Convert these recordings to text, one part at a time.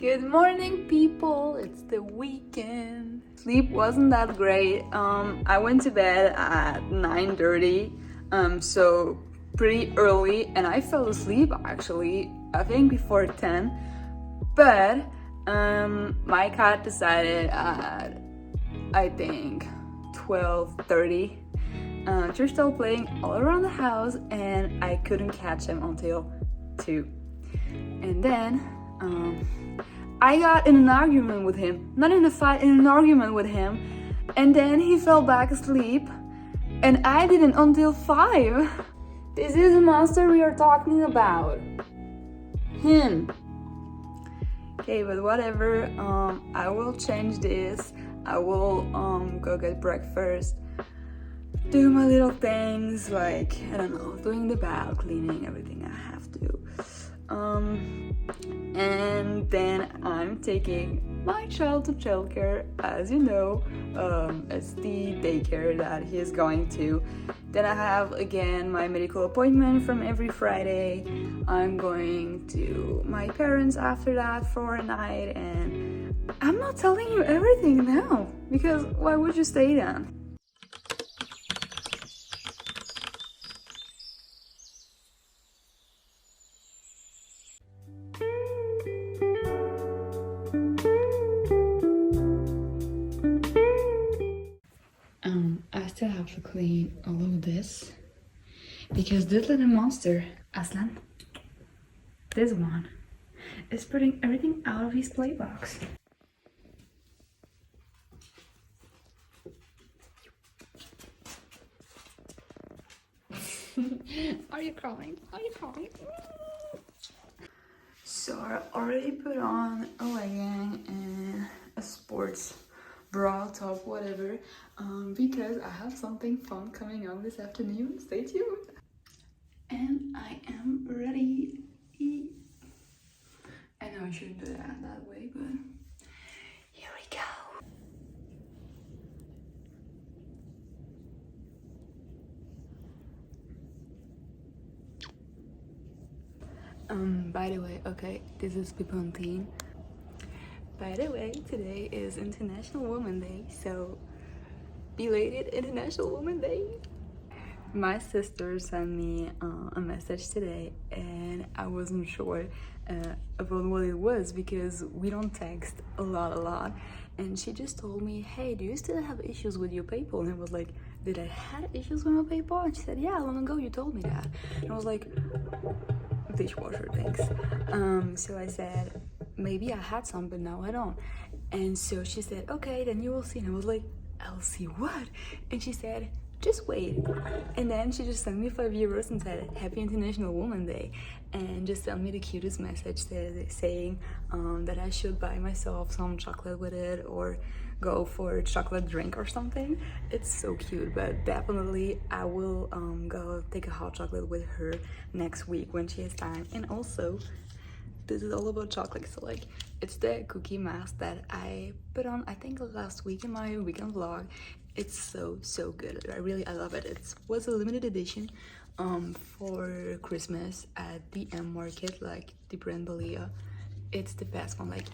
Good morning, people. It's the weekend. Sleep wasn't that great. I went to bed at 9:30, so pretty early, and I fell asleep actually, I think before 10. But my cat decided at, I think, 12:30 to start playing all around the house, and I couldn't catch him until 2. And then I got in an argument with him, not in a fight, in an argument with him, and then he fell back asleep, and I didn't until 5. This is the monster we are talking about. Him. Okay, but whatever, I will change this. I will go get breakfast, do my little things, like, I don't know, doing the bath, cleaning, everything I have to. And then I'm taking my child to childcare, as you know. It's the daycare that he is going to. Then I have again my medical appointment from every Friday. I'm going to my parents after that for a night, and I'm not telling you everything now, because why would you stay then? I still have to clean all of this because this little monster, Aslan, this one, is putting everything out of his play box. Are you crying? Are you crying? So I already put on a legging and a sports bra, top, whatever, because I have something fun coming up this afternoon. Stay tuned. And I am ready. I know I shouldn't do that way, but here we go. By the way, okay, this is Pipontin. By the way, today is International Women's Day, so belated International Women's Day. My sister sent me a message today, and I wasn't sure about what it was because we don't text a lot. And she just told me, hey, do you still have issues with your PayPal? And I was like, did I have issues with my PayPal? And she said, yeah, long ago you told me that. And I was like, dishwasher, thanks. So I said, maybe I had some, but now I don't. And so she said, okay, then you will see. And I was like, I'll see what? And she said, just wait. And then she just sent me €5 and said, Happy International Women's Day. And just sent me the cutest message saying that I should buy myself some chocolate with it or go for a chocolate drink or something. It's so cute, but definitely I will go take a hot chocolate with her next week when she has time. And also, this is all about chocolate, so like, it's the cookie mask that I put on, I think last week in my weekend vlog. It's so good. I love it. It was a limited edition for Christmas at the M Market, like the brand Balia. It's the best one. Like,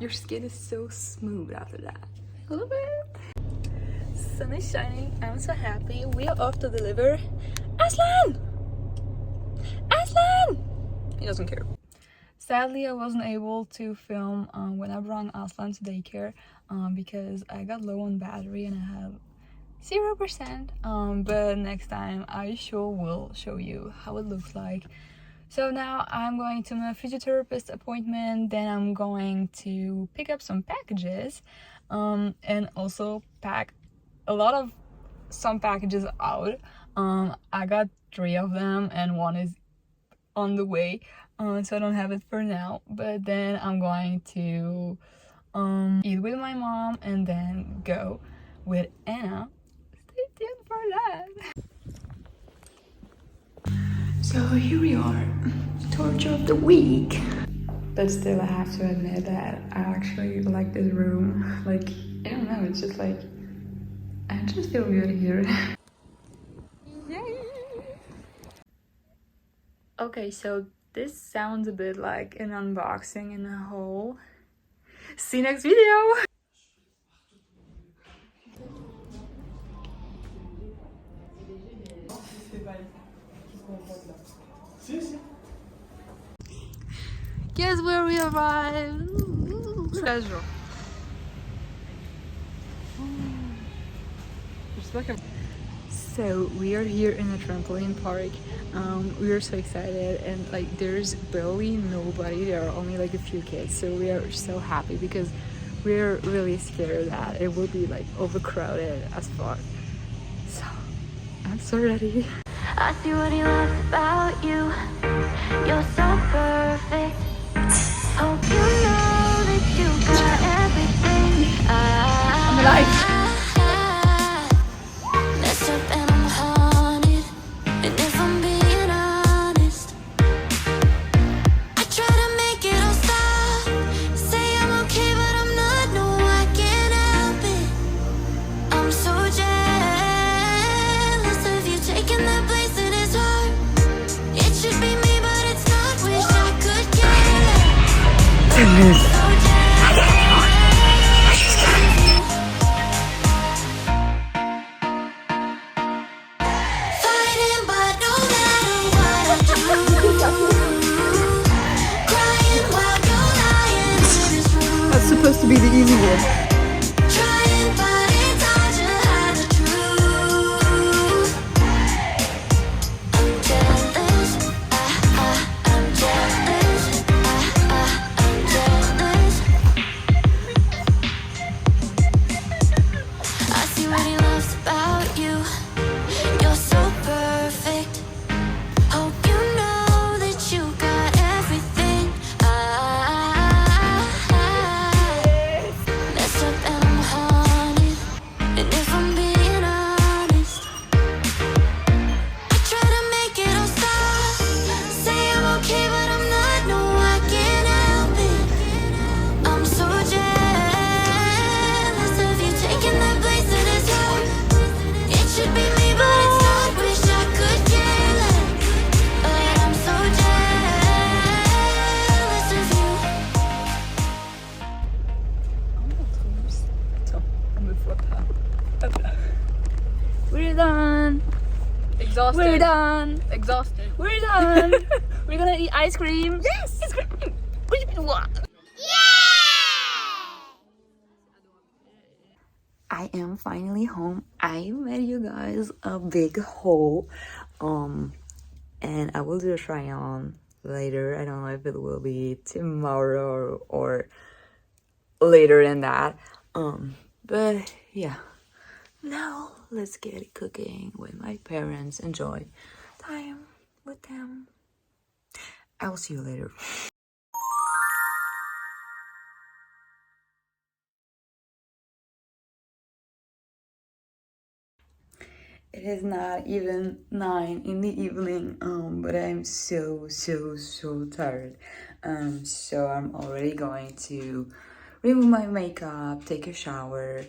your skin is so smooth after that. I love it. Sun is shining. I'm so happy. We are off to deliver Aslan. He doesn't care. Sadly, I wasn't able to film when I brought Aslan to daycare because I got low on battery and I have 0%. But next time I sure will show you how it looks like. So now I'm going to my physiotherapist appointment, then I'm going to pick up some packages and also pack some packages out. I got 3 of them and one is on the way. So I don't have it for now, but then I'm going to eat with my mom and then go with Anna. Stay tuned for that. So here we are, torture of the week. But still, I have to admit that I actually like this room. Like, I don't know, it's just like, I just feel good here. Yay! Okay, so this sounds a bit like an unboxing in a haul, See you next video. Guess where we arrived. Treasure. So we are here in a trampoline park. We are so excited, and like there's barely nobody. There are only like a few kids, so we are so happy because we're really scared that it will be like overcrowded as far. So I'm so ready. I see what he loves about you. You're so perfect. Hope you know that you got everything. I'm alive. Messed up and I'm haunted. And if I'm being honest, I try to make it all stop. Say I'm okay, but I'm not. No, I can't help it. I'm so jealous of you taking that place in his heart. It should be me, but it's not. Wish I could get it. I'm so jealous. Fighting, but no matter what I do, crying while you're lying in this room. That's supposed to be the easy one. Trying, but it's hard to hide the truth. I'm jealous. I'm jealous. I'm jealous. I see what he loves about you. You're so perfect. Hope you know that you got everything. Messed up and I'm haunted. And if I'm being honest, I try to make it all stop. Say I'm okay, but I'm not. No, I can't help it. I'm so jealous of you taking that place in his heart. It should be me, but it's not. Wish I could care less. But I'm so jealous of you. So I'm gonna flip her. We're done. Exhausted. We're done. Exhausted. We're done. We're gonna eat ice cream. Yes. Ice cream. What? I am finally home. I made you guys a big haul. And I will do a try on later. I don't know if it will be tomorrow or later than that. But yeah. Now let's get cooking with my parents. Enjoy time with them. I will see you later. It is not even 9 in the evening, but I'm so tired. So I'm already going to remove my makeup, take a shower,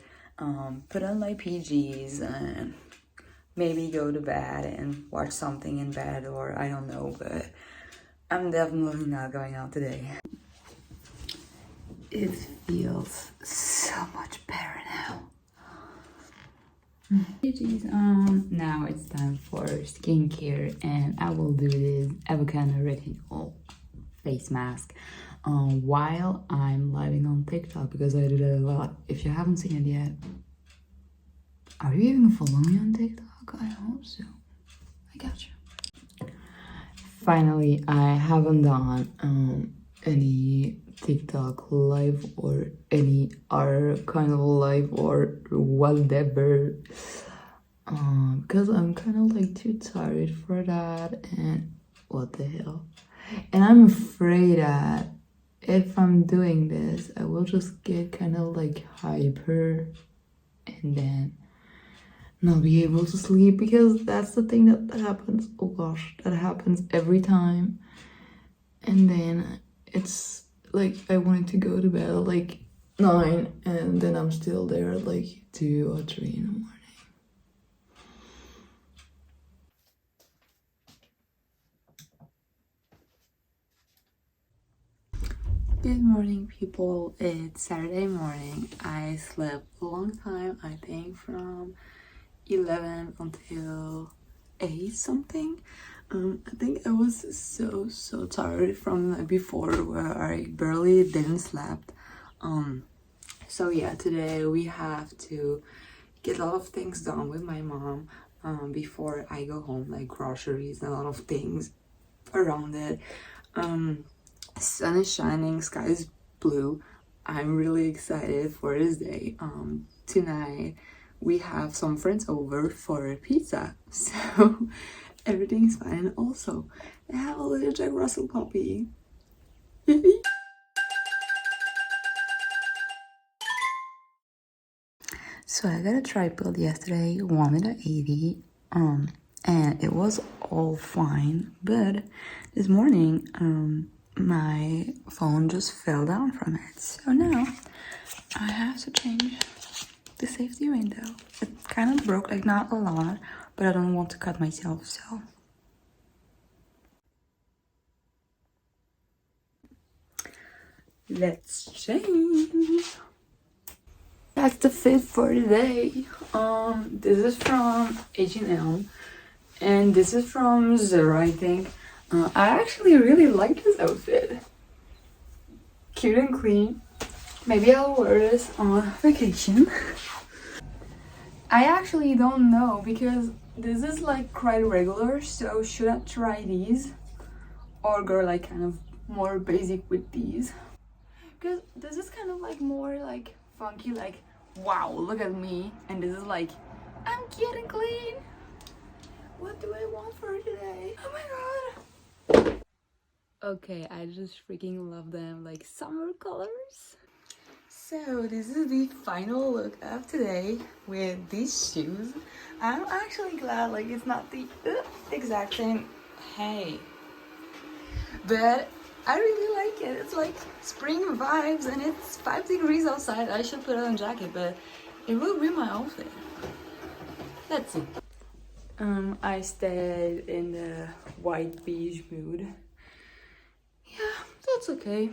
put on my PJs, and maybe go to bed and watch something in bed, or I don't know, but I'm definitely not going out today. It feels so much better now. Now it's time for skincare, and I will do this avocado retinol face mask while I'm living on TikTok, because I do that a lot. If you haven't seen it yet, are you even following me on TikTok? I hope so. I got you. Finally, I haven't done any TikTok live or any other kind of live or whatever, because I'm kind of like too tired for that, and what the hell. And I'm afraid that if I'm doing this, I will just get kind of like hyper and then not be able to sleep, because that's the thing that happens. Oh gosh, that happens every time. And then it's like I wanted to go to bed at like 9, and then I'm still there at like 2 or 3 in the morning. Good morning, people. It's Saturday morning. I slept a long time, I think from 11 until 8 something. I think I was so tired from the night before where I barely didn't slept. So yeah, today we have to get a lot of things done with my mom before I go home, like groceries and a lot of things around it. Sun is shining, sky is blue. I'm really excited for this day. Tonight we have some friends over for pizza, so everything's fine. And also, I have a little Jack Russell puppy. So I got a tripod yesterday, 1.80, and it was all fine. But this morning, my phone just fell down from it. So now I have to change the safety window. It kind of broke, like not a lot, but I don't want to cut myself, so. Let's change. That's the fit for today. This is from H&M, and this is from Zara, I think. I actually really like this outfit. Cute and clean. Maybe I'll wear this on vacation. I actually don't know because this is like quite regular, so should I try these or go like kind of more basic with these? Because this is kind of like more like funky, like wow, look at me, and this is like I'm cute and clean. What do I want for today? Oh my god. Okay, I just freaking love them, like summer colors. So this is the final look of today with these shoes. I'm actually glad like it's not the exact same, hey, but I really like it. It's like spring vibes and it's 5 degrees outside. I should put on a jacket, but it will be my outfit. Let's see. I stayed in the white beige mood. Yeah, that's okay.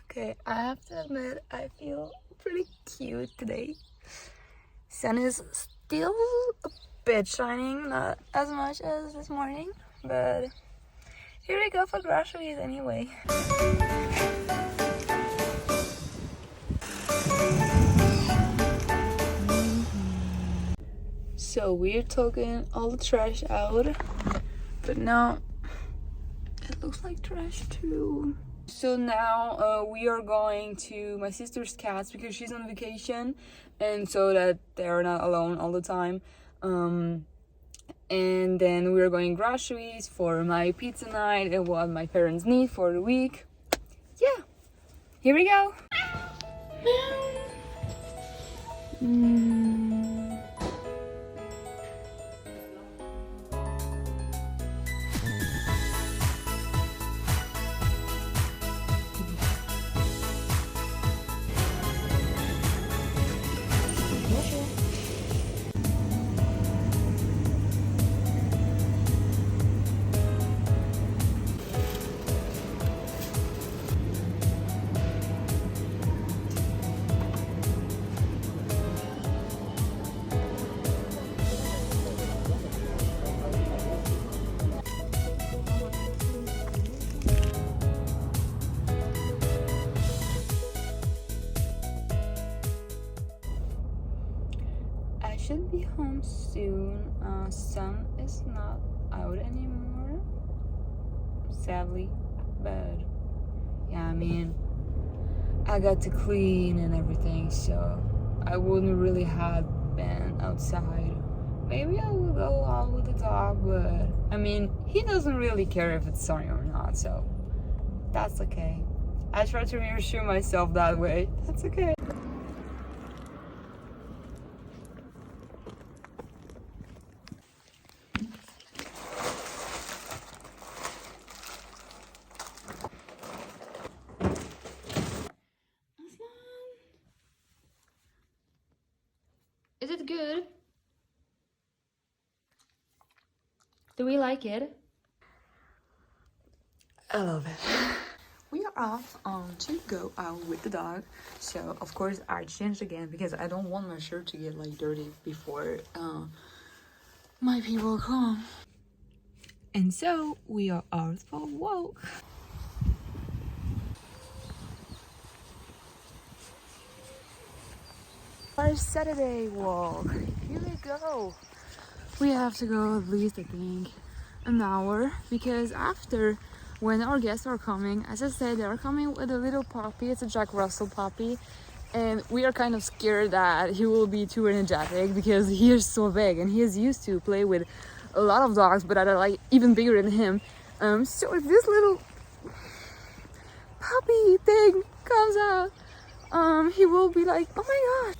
Okay, I have to admit, I feel pretty cute today. Sun is still a bit shining, not as much as this morning, but here we go for groceries anyway. So we're taking all the trash out, but now it looks like trash too. So now we are going to my sister's cats because she's on vacation, and so that they're not alone all the time. And then we're going groceries for my pizza night and what my parents need for the week. Yeah, here we go. I should be home soon. Sun is not out anymore, sadly, but yeah, I mean, I got to clean and everything, so I wouldn't really have been outside. Maybe I will go out with the dog, but I mean, he doesn't really care if it's sunny or not, so that's okay. I try to reassure myself that way. That's okay. Is it good? Do we like it? I love it. We off to go out with the dog. So of course I changed again because I don't want my shirt to get like dirty before my people come. And so we are out for a walk. Our Saturday walk. Here we go. We have to go at least, I think, an hour, because after, when our guests are coming, as I said, they are coming with a little puppy. It's a Jack Russell puppy, and we are kind of scared that he will be too energetic because he is so big and he is used to play with a lot of dogs, but that are like even bigger than him. So if this little puppy thing comes out, he will be like, oh my god.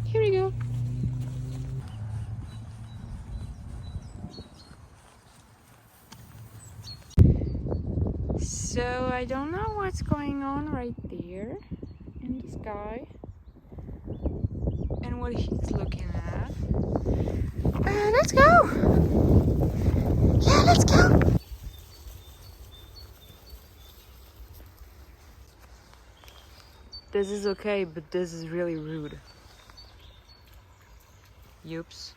Here we go. So I don't know what's going on right there in the sky and what he's looking at. Let's go! Yeah, let's go! This is okay, but this is really rude. Oops.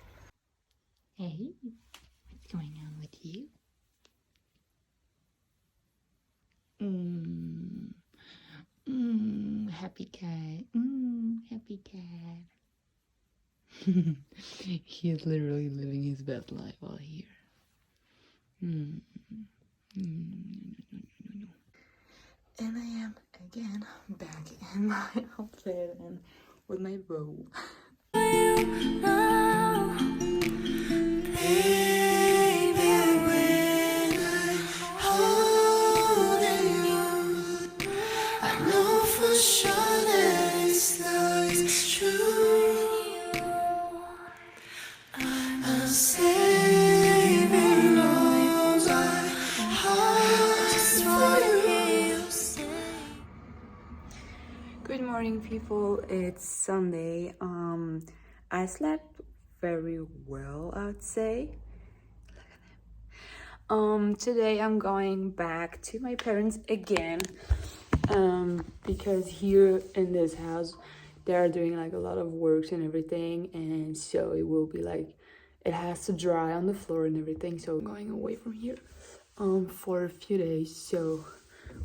Hey, what's going on with you? Happy cat. Happy cat. He is literally living his best life out here. And I am again back in my outfit and with my bow. Good morning, people. It's Sunday. I slept very well, I'd say. Today I'm going back to my parents again. Because here in this house they are doing like a lot of works and everything, and so it will be like it has to dry on the floor and everything. So I'm going away from here for a few days. So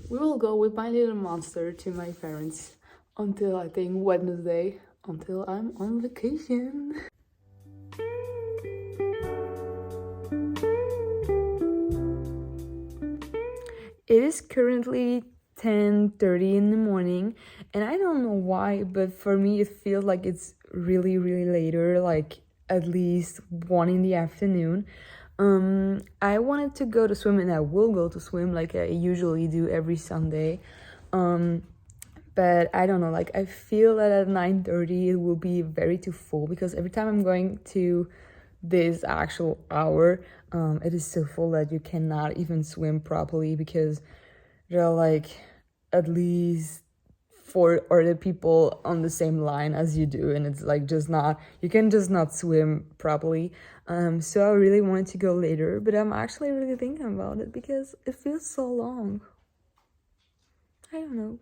we will go with my little monster to my parents until I think Wednesday, until I'm on vacation. It is currently 10:30 in the morning, and I don't know why, but for me it feels like it's really later, like at least 1 in the afternoon. I wanted to go to swim, and I will go to swim like I usually do every Sunday. But I don't know, like I feel that at 9:30 it will be very too full, because every time I'm going to this actual hour, it is so full that you cannot even swim properly, because there are like at least 4 other people on the same line as you do, and it's like just not, you can just not swim properly. So I really wanted to go later, but I'm actually really thinking about it because it feels so long. I don't know.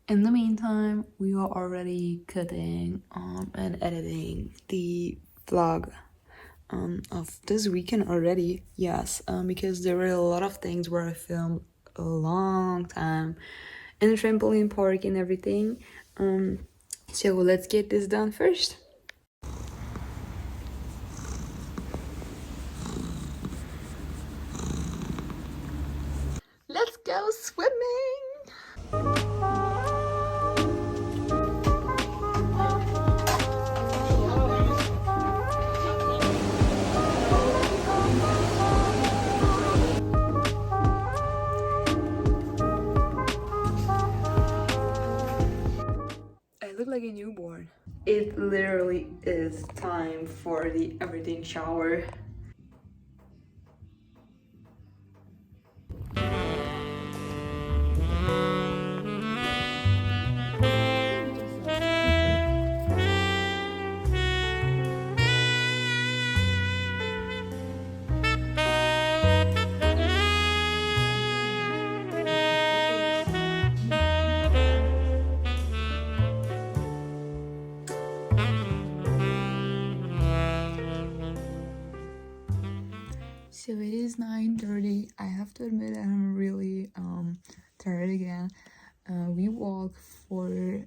In the meantime, we are already cutting and editing the vlog of this weekend already. Yes, because there were a lot of things where I filmed a long time in the trampoline park and everything. So let's get this done first. Let's go swimming! I look like a newborn. It literally is time for the everything shower. started again. We walked for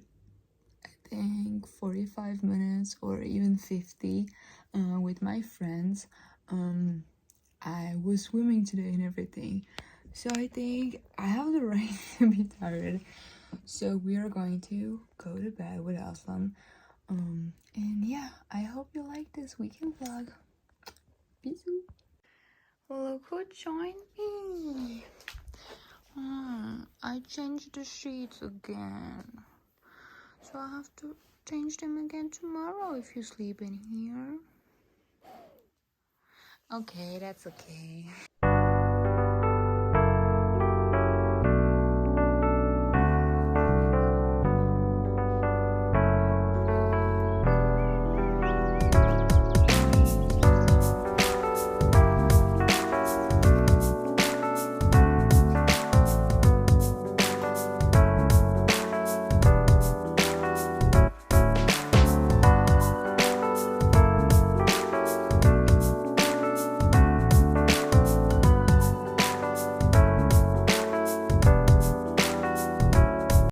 I think 45 minutes or even 50 with my friends. I was swimming today and everything, so I think I have the right to be tired. So we are going to go to bed with Aslam. And yeah, I hope you like this weekend vlog. Peace out. Look who joined me. I changed the sheets again, so I have to change them again tomorrow if you sleep in here. Okay, that's okay.